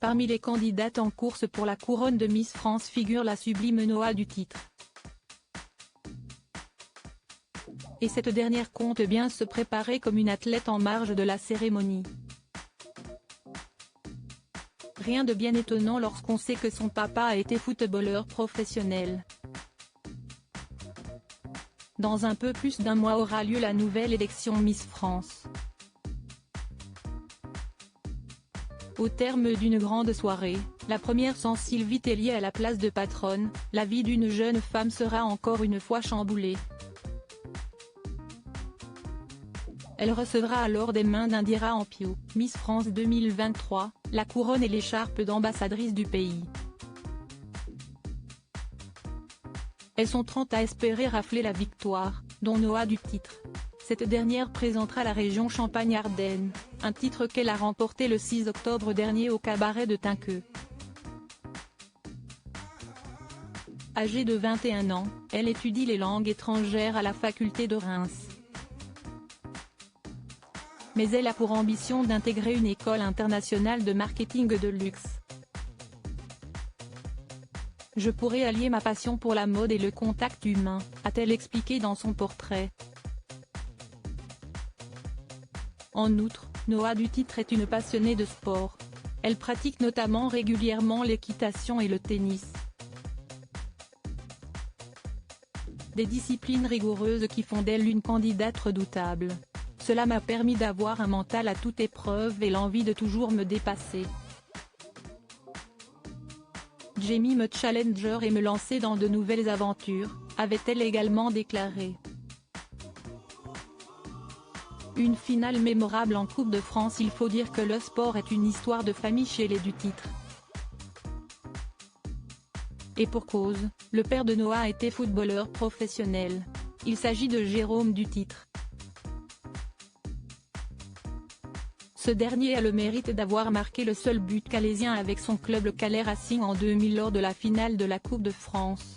Parmi les candidates en course pour la couronne de Miss France figure la sublime Noah du titre. Et cette dernière compte bien se préparer comme une athlète en marge de la cérémonie. Rien de bien étonnant lorsqu'on sait que son papa a été footballeur professionnel. Dans un peu plus d'un mois aura lieu la nouvelle élection Miss France. Au terme d'une grande soirée, la première sans Sylvie Tellier à la place de patronne, la vie d'une jeune femme sera encore une fois chamboulée. Elle recevra alors des mains d'Indira Ampio, Miss France 2023, la couronne et l'écharpe d'ambassadrice du pays. Elles sont 30 à espérer rafler la victoire, dont Noah du titre. Cette dernière présentera la région Champagne-Ardenne, un titre qu'elle a remporté le 6 octobre dernier au cabaret de Tinqueux. Âgée de 21 ans, elle étudie les langues étrangères à la faculté de Reims. Mais elle a pour ambition d'intégrer une école internationale de marketing de luxe. Je pourrais allier ma passion pour la mode et le contact humain, a-t-elle expliqué dans son portrait. En outre, Noah du titre est une passionnée de sport. Elle pratique notamment régulièrement l'équitation et le tennis. Des disciplines rigoureuses qui font d'elle une candidate redoutable. Cela m'a permis d'avoir un mental à toute épreuve et l'envie de toujours me dépasser. J'aime me challenger et me lancer dans de nouvelles aventures, avait-elle également déclaré. Une finale mémorable en Coupe de France. Il faut dire que le sport est une histoire de famille chez les du titre. Et pour cause, le père de Noah a été footballeur professionnel. Il s'agit de Jérôme du titre. Ce dernier a le mérite d'avoir marqué le seul but calaisien avec son club le Calais Racing en 2000 lors de la finale de la Coupe de France.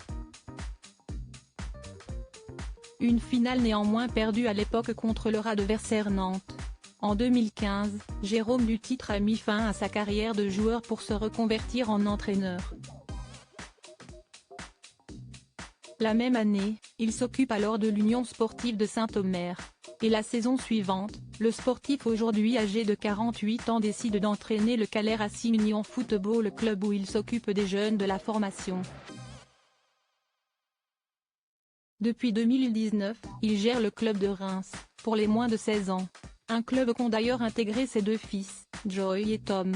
Une finale néanmoins perdue à l'époque contre leur adversaire Nantes. En 2015, Jérôme du titre a mis fin à sa carrière de joueur pour se reconvertir en entraîneur. La même année, il s'occupe alors de l'Union sportive de Saint-Omer. Et la saison suivante, le sportif aujourd'hui âgé de 48 ans décide d'entraîner le Calais Racing Union Football Club où il s'occupe des jeunes de la formation. Depuis 2019, il gère le club de Reims, pour les moins de 16 ans. Un club qu'ont d'ailleurs intégré ses deux fils, Joy et Tom.